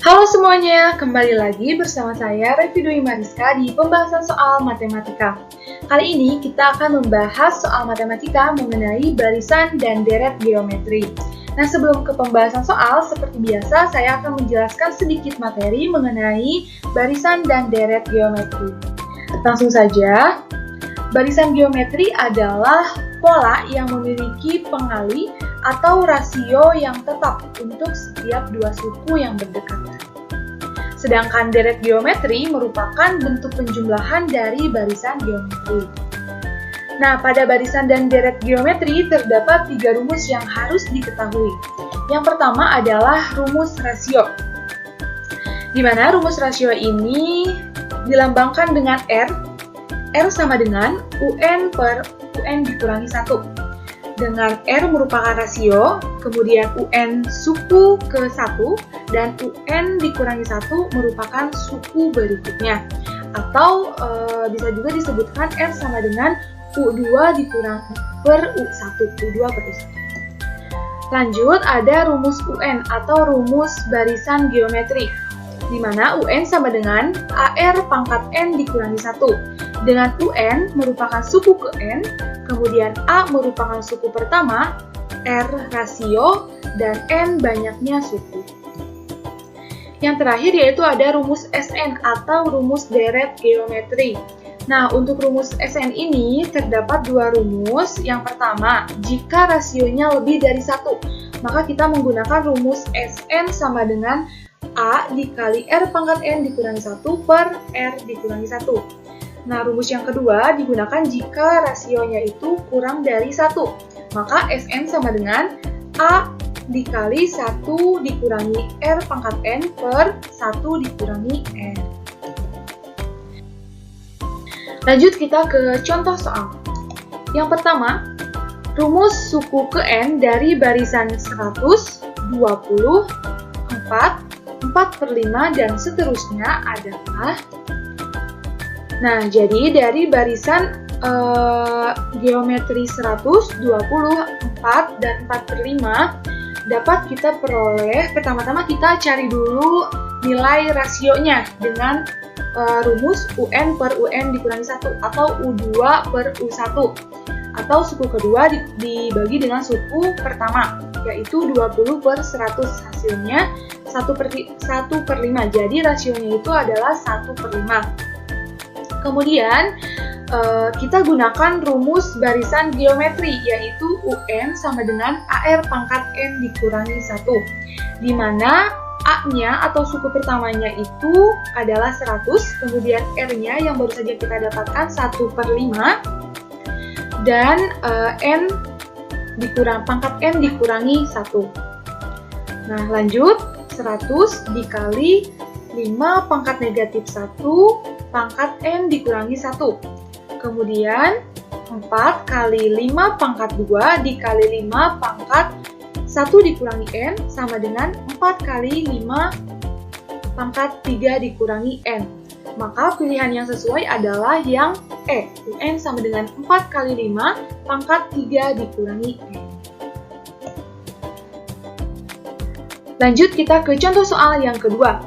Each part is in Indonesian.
Halo semuanya, kembali lagi bersama saya Revi Dwi Mariska di pembahasan soal matematika. Kali ini kita akan membahas soal matematika mengenai barisan dan deret geometri. Nah, sebelum ke pembahasan soal, seperti biasa saya akan menjelaskan sedikit materi mengenai barisan dan deret geometri. Langsung saja, barisan geometri adalah pola yang memiliki pengali atau rasio yang tetap untuk setiap dua suku yang berdekatan. Sedangkan deret geometri merupakan bentuk penjumlahan dari barisan geometri. Nah, pada barisan dan deret geometri terdapat 3 rumus yang harus diketahui. Yang pertama adalah rumus rasio, di mana rumus rasio ini dilambangkan dengan R sama dengan UN per UN dikurangi 1. Dengan R merupakan rasio, kemudian UN suku ke-1, dan UN dikurangi 1 merupakan suku berikutnya. Atau bisa juga disebutkan R sama dengan U2 dikurangi per U1, U2 per U1. Lanjut, ada rumus UN atau rumus barisan geometri, di mana UN sama dengan AR pangkat N dikurangi 1. Dengan UN merupakan suku ke N, kemudian A merupakan suku pertama, R rasio, dan N banyaknya suku. Yang terakhir yaitu ada rumus SN atau rumus deret geometri. Nah, untuk rumus SN ini terdapat 2 rumus. Yang pertama, jika rasionya lebih dari 1, maka kita menggunakan rumus SN sama dengan A dikali R pangkat N dikurangi 1 per R dikurangi 1. Nah, rumus yang kedua digunakan jika rasionya itu kurang dari 1. Maka SN sama dengan A dikali 1 dikurangi R pangkat N per 1 dikurangi N. Lanjut kita ke contoh soal. Yang pertama, rumus suku ke N dari barisan 100, 20, 4, 4/5, dan seterusnya adalah. Nah, jadi dari barisan geometri 100, 20, 4, dan 4/5 dapat kita peroleh, pertama-tama kita cari dulu nilai rasionya dengan rumus UN per UN dikurangi 1 atau U2 per U1, atau suku kedua dibagi dengan suku pertama, yaitu 20 per 100, hasilnya 1/5, jadi rasionya itu adalah 1/5. Kemudian kita gunakan rumus barisan geometri, yaitu UN sama dengan AR pangkat N dikurangi 1, di mana A-nya atau suku pertamanya itu adalah 100, kemudian R-nya yang baru saja kita dapatkan 1/5, dan pangkat N dikurangi 1. Nah, lanjut, 100 dikali 5 pangkat negatif 1 pangkat N dikurangi 1. Kemudian 4 kali 5 pangkat 2 dikali 5 pangkat 1 dikurangi N sama dengan 4 kali 5 pangkat 3 dikurangi N. Maka pilihan yang sesuai adalah yang E. UN sama dengan 4 kali 5 pangkat 3 dikurangi N. Lanjut kita ke contoh soal yang kedua,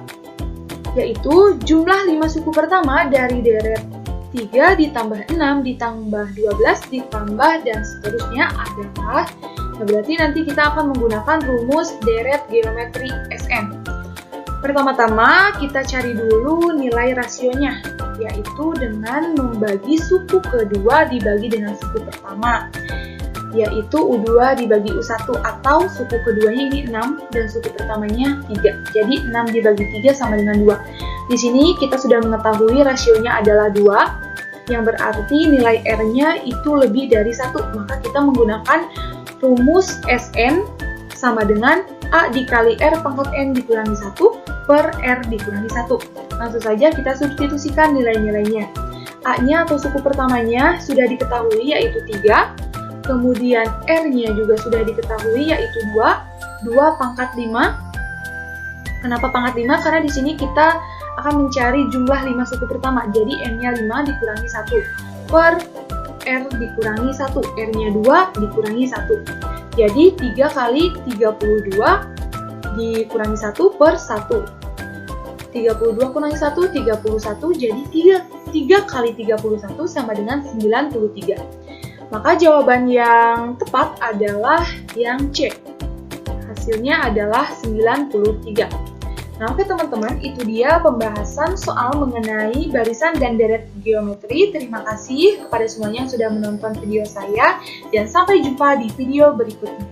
yaitu jumlah 5 suku pertama dari deret 3 ditambah 6 ditambah 12 ditambah dan seterusnya adalah. Nah, berarti nanti kita akan menggunakan rumus deret geometri SN. Pertama-tama kita cari dulu nilai rasionya, yaitu dengan membagi suku kedua dibagi dengan suku pertama, yaitu U2 dibagi U1, atau suku keduanya ini 6 dan suku pertamanya 3. Jadi 6 dibagi 3 sama dengan 2. Di sini kita sudah mengetahui rasionya adalah 2, yang berarti nilai R-nya itu lebih dari 1. Maka kita menggunakan rumus SN sama dengan A dikali R pangkat N dikurangi 1 per R dikurangi 1. Langsung saja kita substitusikan nilai-nilainya. A-nya atau suku pertamanya sudah diketahui yaitu 3. Kemudian R-nya juga sudah diketahui yaitu 2 pangkat 5. Kenapa pangkat 5? Karena di sini kita akan mencari jumlah 5 suku pertama. Jadi N-nya 5 dikurangi 1 per R dikurangi 1. R-nya 2 dikurangi 1. Jadi 3 kali 32 dikurangi 1 per 1. 32 kurangi 1, 31, jadi 3 kali 31 sama dengan 93. Maka jawaban yang tepat adalah yang C. Hasilnya adalah 93. Nah, oke teman-teman, itu dia pembahasan soal mengenai barisan dan deret geometri. Terima kasih kepada semuanya yang sudah menonton video saya, dan sampai jumpa di video berikutnya.